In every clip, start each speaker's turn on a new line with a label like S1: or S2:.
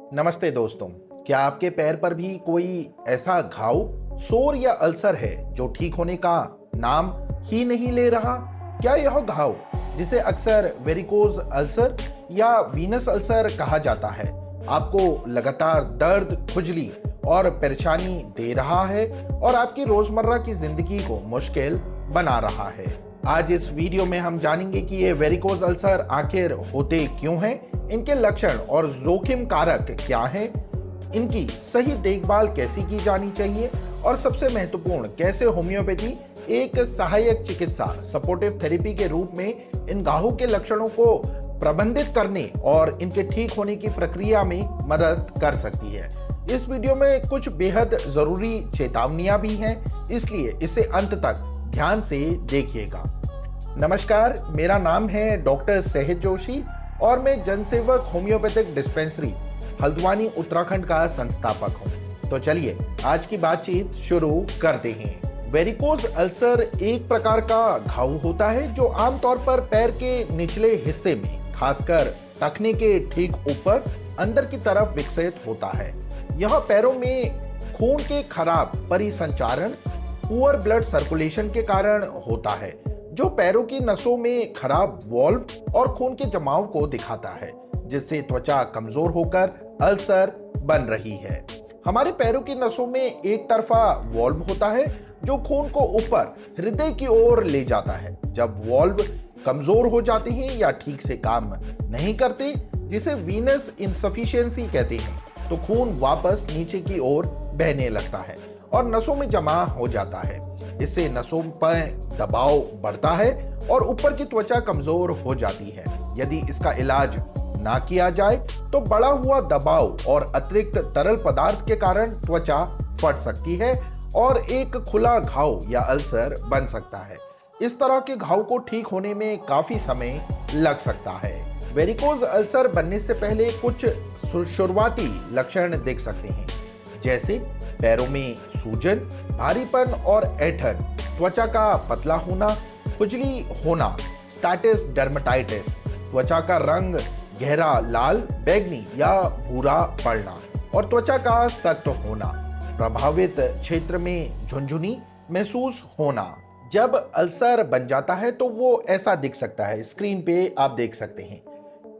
S1: नमस्ते दोस्तों। क्या आपके पैर पर भी कोई ऐसा घाव, सोर या अल्सर है जो ठीक होने का नाम ही नहीं ले रहा? क्या यह घाव, जिसे अक्सर वेरिकोज अल्सर या वीनस अल्सर कहा जाता है, आपको लगातार दर्द, खुजली और परेशानी दे रहा है और आपकी रोजमर्रा की जिंदगी को मुश्किल बना रहा है? आज इस वीडियो में हम जानेंगे कि ये वेरिकोज अल्सर आखिर होते क्यों हैं, इनके लक्षण और जोखिम कारक क्या हैं, इनकी सही देखभाल कैसी की जानी चाहिए और सबसे महत्वपूर्ण, कैसे होम्योपैथी एक सहायक चिकित्सा, सपोर्टिव थेरेपी के रूप में इन घावों के लक्षणों को प्रबंधित करने और इनके ठीक होने की प्रक्रिया में मदद कर सकती है। इस वीडियो में कुछ बेहद जरूरी चेतावनियां भी हैं, इसलिए इसे अंत तक ध्यान से देखिएगा। नमस्कार, मेरा नाम है डॉक्टर सहज जोशी और मैं जनसेवक होम्योपैथिक डिस्पेंसरी हल्द्वानी उत्तराखंड का संस्थापक हूं। तो चलिए आज की बातचीत शुरू करते हैं। वेरिकोज अल्सर एक प्रकार का घाव होता है जो आमतौर पर पैर के निचले हिस्से में, खासकर टखने के ठीक ऊपर अंदर की तरफ विकसित होता है। यह पैरों में खून के खराब परिसंचारण, पुअर ब्लड सर्कुलेशन के कारण होता है, जो पैरों की नसों में खराब वॉल्व और खून के जमाव को दिखाता है, जिससे त्वचा कमजोर होकर अल्सर बन रही है। हमारे पैरों की नसों में एक तरफा वॉल्व होता है जो खून को ऊपर हृदय की ओर ले जाता है। जब वॉल्व कमजोर हो जाते हैं या ठीक से काम नहीं करते, जिसे वीनस इनसफिशिएंसी कहते हैं, तो खून वापस नीचे की ओर बहने लगता है और नसों में जमा हो जाता है। इससे नसों पर दबाव बढ़ता है और ऊपर की त्वचा कमजोर हो जाती है। यदि इसका इलाज ना किया जाए तो बढ़ा हुआ दबाव और अतिरिक्त तरल पदार्थ के कारण त्वचा फट सकती है और एक खुला घाव या अल्सर बन सकता है। इस तरह के घाव को ठीक होने में काफी समय लग सकता है। वेरिकोज अल्सर बनने से पहले कुछ शुरुआती लक्षण देख सकते हैं, जैसे पैरों में सूजन, भारीपन और ऐंठन, त्वचा का पतला होना, खुजली होना, स्टैटिस डर्मेटाइटिस, त्वचा का रंग गहरा लाल, बैंगनी या भूरा पड़ना और त्वचा का सख्त होना, प्रभावित क्षेत्र में झुनझुनी महसूस होना। जब अल्सर बन जाता है तो वो ऐसा दिख सकता है, स्क्रीन पे आप देख सकते हैं।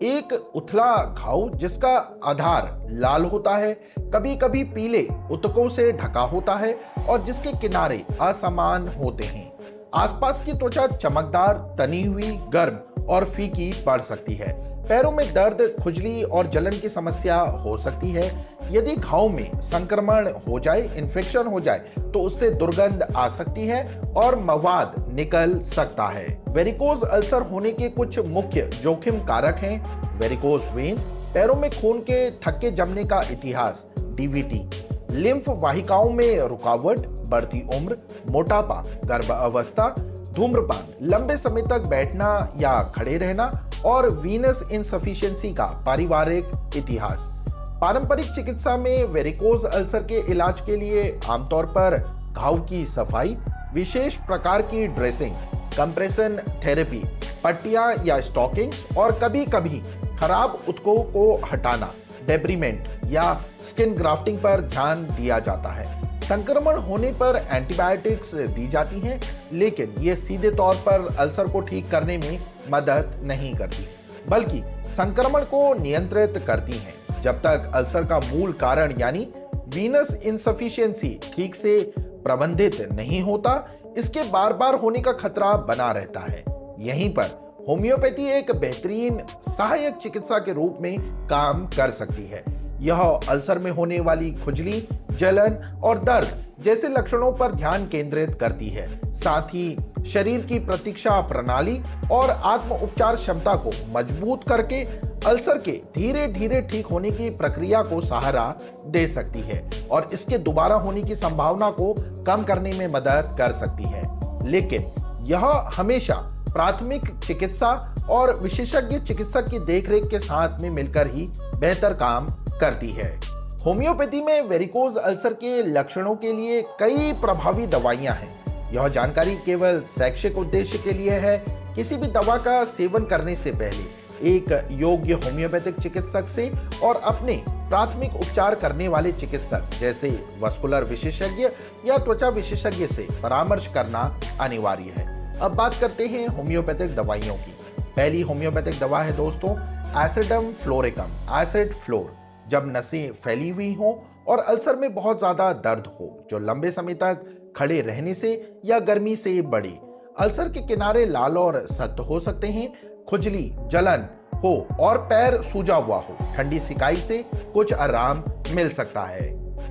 S1: एक उथला घाव जिसका आधार लाल होता है, कभी कभी पीले ऊतकों से ढका होता है और जिसके किनारे असमान होते हैं। आसपास की त्वचा चमकदार, तनी हुई, गर्म और फीकी पड़ सकती है। पैरों में दर्द, खुजली और जलन की समस्या हो सकती है। यदि घाव में संक्रमण हो जाए, इन्फेक्शन हो जाए, तो उससे दुर्गंध आ सकती है और मवाद निकल सकता है। वेरिकोज अल्सर होने के कुछ मुख्य जोखिम कारक हैं। वेरिकोज वेन, पैरों में खून के थक्के जमने का इतिहास, डीवीटी, लिम्फ वाहिकाओं में रुकावट, बढ़ती उम्र, मोटापा, गर्भावस्था, धूम्रपान, लंबे समय तक बैठना या खड़े रहना और वीनस इनसफिशिएंसी का पारिवारिक इतिहास। पारंपरिक चिकित्सा में वेरिकोज अल्सर के इलाज के लिए आमतौर पर घाव की सफाई, विशेष प्रकार की ड्रेसिंग, कंप्रेशन थेरेपी, पट्टियां या स्टॉकिंग्स और कभी कभी खराब ऊतकों को हटाना, डेब्रीमेंट या स्किन ग्राफ्टिंग पर ध्यान दिया जाता है। संक्रमण होने पर एंटीबायोटिक्स दी जाती हैं, लेकिन ये सीधे तौर पर अल्सर को ठीक करने में मदद नहीं करती, बल्कि संक्रमण को नियंत्रित करती हैं। जब तक अल्सर का मूल कारण यानी वीनस इनसफिशिएंसी ठीक से प्रबंधित नहीं होता, इसके बार बार होने का खतरा बना रहता है। यहीं पर होम्योपैथी एक बेहतरीन सहायक चिकित्सा के रूप में काम कर सकती है। यह अल्सर में होने वाली खुजली, जलन और दर्द जैसे लक्षणों पर ध्यान केंद्रित करती है। साथ ही शरीर की प्रतीक्षा प्रणाली और आत्म उपचार क्षमता को मजबूत करके अल्सर के धीरे धीरे ठीक होने की प्रक्रिया को सहारा दे सकती है और इसके दोबारा होने की संभावना को कम करने में मदद कर सकती है। लेकिन यह हमेशा प्राथमिक चिकित्सा और विशेषज्ञ चिकित्सक की देखरेख के साथ में मिलकर ही बेहतर काम करती है। होम्योपैथी में वेरिकोज अल्सर के लक्षणों के लिए कई प्रभावी दवाइयां हैं। यह जानकारी केवल शैक्षिक उद्देश्य के लिए है। किसी भी दवा का सेवन करने से पहले एक योग्य होम्योपैथिक चिकित्सक से और अपने प्राथमिक उपचार करने वाले चिकित्सक जैसे वस्कुलर विशेषज्ञ या त्वचा विशेषज्ञ से परामर्श करना अनिवार्य है। अब बात करते हैं होम्योपैथिक दवाइयों की। पहली होम्योपैथिक दवा है दोस्तों एसिडम फ्लोरिकम, एसिड फ्लोर। जब नसें फैली हुई हों और अल्सर में बहुत ज्यादा दर्द हो जो लंबे समय तक खड़े रहने से या गर्मी से बढ़े, अल्सर के किनारे लाल और सख्त हो सकते हैं, खुजली, जलन हो और पैर सूजा हुआ हो, ठंडी सिकाई से कुछ आराम मिल सकता है।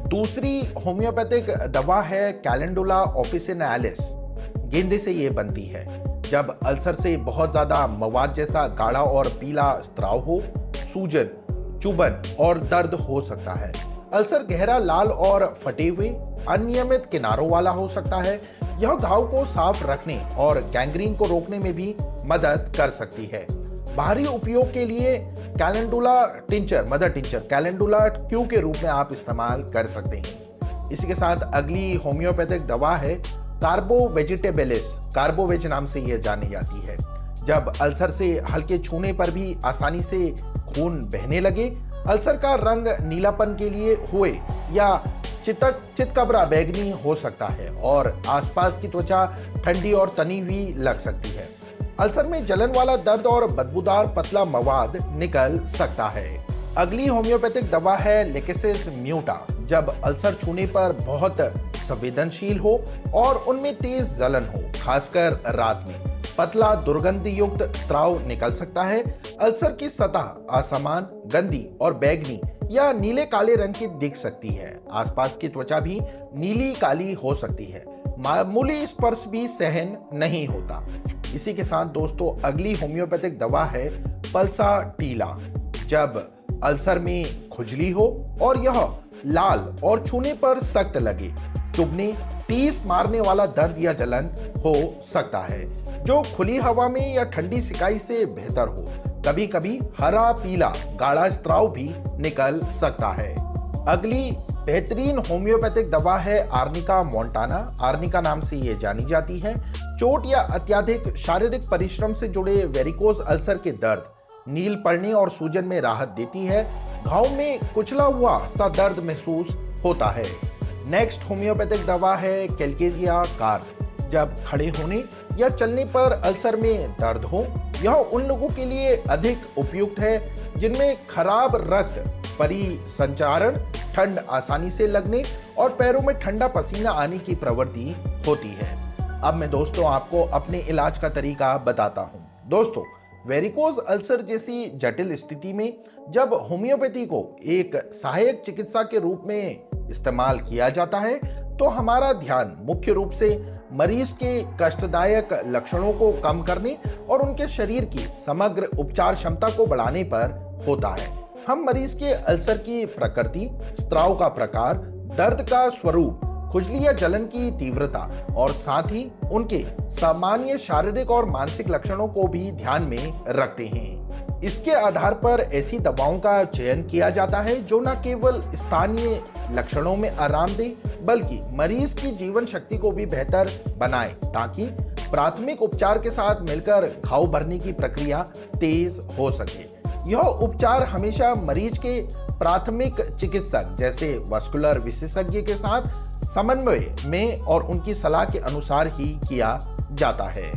S1: दूसरी होम्योपैथिक दवा है कैलेंडुला ऑफिसिनालिस। गेंदे से ये बनती है। जब अल्सर से बहुत ज्यादा मवाद जैसा गाढ़ा और पीला स्त्राव हो, सूजन, चुभन और दर्द हो सकता है। अल्सर गहरा लाल और फटे हुए अनियमित किनारों वाला हो सकता है। यह घाव को साफ रखने और गैंग्रीन को रोकने में भी मदद कर सकती है। बाहरी उपयोग के लिए calendula tincture, mother tincture calendula Q के रूप में आप इस्तेमाल कर सकते हैं। इसी के साथ अगली होम्योपैथिक दवा है कार्बो वेजिटेबलिस, कार्बोवेज नाम से यह जानी जाती है। जब अल्सर से हल्के छूने पर भी आसानी से खून बहने लगे, अल्सर का रंग नीलापन के लिए हुए या चितकबरा बैगनी हो सकता है और आसपास की त्वचा ठंडी और तनी हुई लग सकती है। अल्सर में जलन वाला दर्द और बदबूदार पतला मवाद निकल सकता है। अगली होम्योपैथिक दवा है लेकेसिस म्यूटा। जब अल्सर छूने पर बहुत संवेदनशील हो और उनमें तेज जलन हो, खासकर रात में, पतला दुर्गंध युक्त स्त्राव निकल सकता है। अल्सर की सतह असमान, गंदी और बैगनी या नीले काले रंग की दिख सकती है। आसपास की त्वचा भी नीली काली हो सकती है। मामूली स्पर्श भी सहन नहीं होता। इसी के साथ दोस्तों अगली होम्योपैथिक दवा है पल्सा टीला। जब अल्सर में खुजली हो और यह लाल और छूने पर सख्त लगे, चुभने, टीस मारने वाला दर्द या जलन हो सकता है जो खुली हवा में या ठंडी सिकाई से बेहतर हो। कभी कभी हरा पीला गाढ़ा स्त्राव भी निकल सकता है। अगली बेहतरीन होम्योपैथिक दवा है आर्निका मोंटाना। आर्निका नाम से ये जानी जाती है। चोट या अत्यधिक शारीरिक परिश्रम से जुड़े वेरिकोज अल्सर के दर्द, नील पड़ने और सूजन में राहत देती है। घाव में कुचला हुआ सा दर्द महसूस होता है। नेक्स्ट होम्योपैथिक दवा है कैलकेजिया कार्प। जब खड़े होने या चलने पर अल्सर में दर्द हो, यह उन लोगों के लिए अधिक उपयुक्त है जिनमें खराब रक्त परिसंचारण, ठंड आसानी से लगने और पैरों में ठंडा पसीना आने की प्रवृत्ति होती है। अब मैं दोस्तों आपको अपने इलाज का तरीका बताता हूं। दोस्तों वेरिकोज अल्सर जैसी जटिल स्थिति में जब होम्योपैथी को एक सहायक चिकित्सा के रूप में इस्तेमाल किया जाता है तो हमारा ध्यान मुख्य रूप से मरीज के कष्टदायक लक्षणों को कम करने और उनके शरीर की समग्र उपचार क्षमता को बढ़ाने पर होता है। हम मरीज के अल्सर की प्रकृति, स्त्राव का प्रकार, दर्द का स्वरूप, खुजली या जलन की तीव्रता और साथ ही उनके सामान्य शारीरिक और मानसिक लक्षणों को भी ध्यान में रखते हैं। इसके आधार पर ऐसी दवाओं का चयन किया जाता है जो न केवल स्थानीय लक्षणों में आराम दे बल्कि मरीज की जीवन शक्ति को भी बेहतर बनाए ताकि प्राथमिक उपचार के साथ मिलकर घाव भरने की प्रक्रिया तेज हो सके। यह उपचार हमेशा मरीज के प्राथमिक चिकित्सक जैसे वस्कुलर विशेषज्ञ के साथ समन्वय में और उनकी सलाह के अनुसार ही किया जाता है।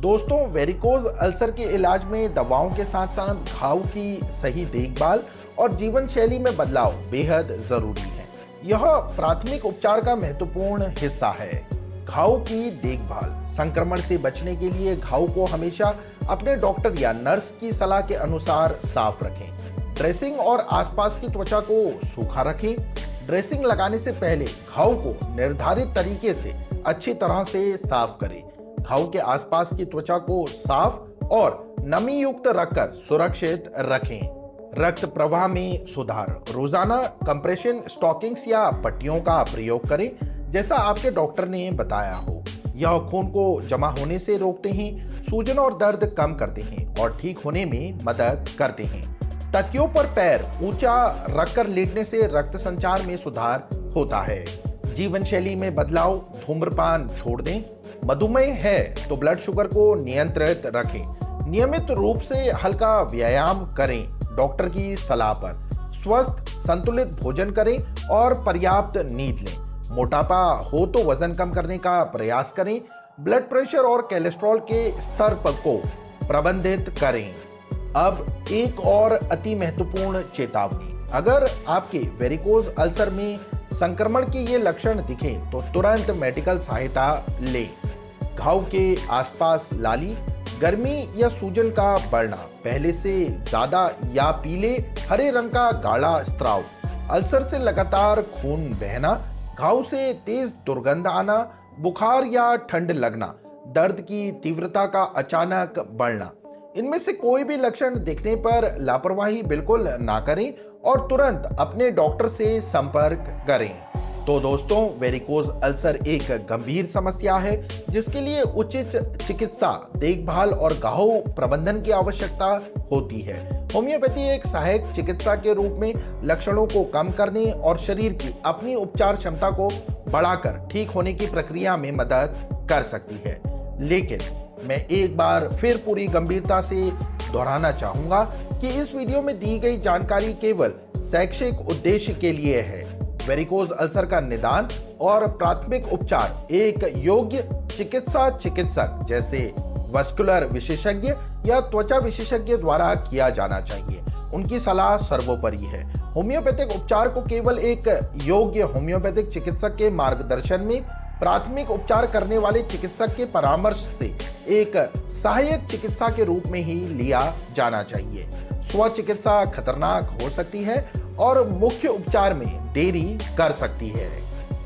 S1: दोस्तों वेरिकोज अल्सर के इलाज में दवाओं के साथ साथ घाव की सही देखभाल और जीवन शैली में बदलाव बेहद जरूरी है। यह प्राथमिक उपचार का महत्वपूर्ण हिस्सा है। घाव की देखभाल, संक्रमण से बचने के लिए घाव को हमेशा अपने डॉक्टर या नर्स की सलाह के अनुसार साफ रखें। ड्रेसिंग और आसपास की त्वचा को सूखा रखें। ड्रेसिंग लगाने से पहले घाव को निर्धारित तरीके से अच्छी तरह से साफ करें। घाव के आसपास की त्वचा को साफ और नमी युक्त रखकर सुरक्षित रखें। रक्त प्रवाह में सुधार, रोजाना कंप्रेशन स्टॉकिंग्स या पट्टियों का प्रयोग करें जैसा आपके डॉक्टर ने बताया हो। यह खून को जमा होने से रोकते हैं, सूजन और दर्द कम करते हैं और ठीक होने में मदद करते हैं। तकियों पर पैर ऊंचा रखकर लेटने से रक्त संचार में सुधार होता है। जीवन शैली में बदलाव, धूम्रपान छोड़ दें। मधुमेह है तो ब्लड शुगर को नियंत्रित रखें। नियमित रूप से हल्का व्यायाम करें डॉक्टर की सलाह पर। स्वस्थ संतुलित भोजन करें और पर्याप्त नींद लें। मोटापा हो तो वजन कम करने का प्रयास करें। ब्लड प्रेशर और कोलेस्ट्रॉल के स्तर को प्रबंधित करें। अब एक और अति महत्वपूर्ण चेतावनी, अगर आपके वेरिकोज अल्सर में संक्रमण के ये लक्षण दिखें तो तुरंत मेडिकल सहायता लें। घाव के आसपास लाली, गर्मी या सूजन का बढ़ना, पहले से ज्यादा या पीले हरे रंग का गाढ़ा स्त्राव, अल्सर से लगातार खून बहना, घाव से तेज दुर्गंध आना, बुखार या ठंड लगना, दर्द की तीव्रता का अचानक बढ़ना, इनमें से कोई भी लक्षण दिखने पर लापरवाही बिल्कुल ना करें और तुरंत अपने डॉक्टर से संपर्क करें। तो दोस्तों, वेरिकोज अल्सर एक गंभीर समस्या है जिसके लिए उचित चिकित्सा देखभाल और घाव प्रबंधन की आवश्यकता होती है। होम्योपैथी एक सहायक चिकित्सा के रूप में लक्षणों को कम करने और शरीर की अपनी उपचार क्षमता को बढ़ाकर ठीक होने की प्रक्रिया में मदद कर सकती है। लेकिन मैं एक बार फिर पूरी गंभीरता से दोहराना चाहूंगा कि इस वीडियो में दी गई जानकारी केवल शैक्षिक उद्देश्य के लिए है। वेरिकोज अल्सर का निदान और प्राथमिक उपचार एक योग्य चिकित्सक जैसे वस्कुलर विशेषज्ञ या त्वचा विशेषज्ञ द्वारा किया जाना चाहिए। उनकी सलाह सर्वोपरि है। होम्योपैथिक उपचार को केवल एक योग्य होम्योपैथिक चिकित्सक के मार्गदर्शन में प्राथमिक उपचार करने वाले चिकित्सक के परामर्श से एक सहायक चिकित्सा के रूप में ही लिया जाना चाहिए। स्व चिकित्सा खतरनाक हो सकती है और मुख्य उपचार में देरी कर सकती है।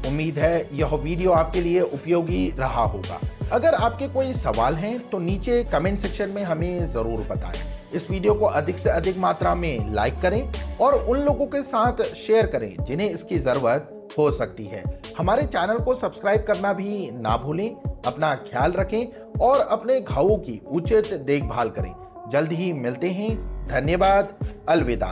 S1: उम्मीद है यह वीडियो आपके लिए उपयोगी रहा होगा। अगर आपके कोई सवाल हैं तो नीचे कमेंट सेक्शन में हमें जरूर बताएं। इस वीडियो को अधिक से अधिक मात्रा में लाइक करें और उन लोगों के साथ शेयर करें जिन्हें इसकी जरूरत हो सकती है। हमारे चैनल को सब्सक्राइब करना भी ना भूलें। अपना ख्याल रखें और अपने घावों की उचित देखभाल करें। जल्द ही मिलते हैं। धन्यवाद। अलविदा।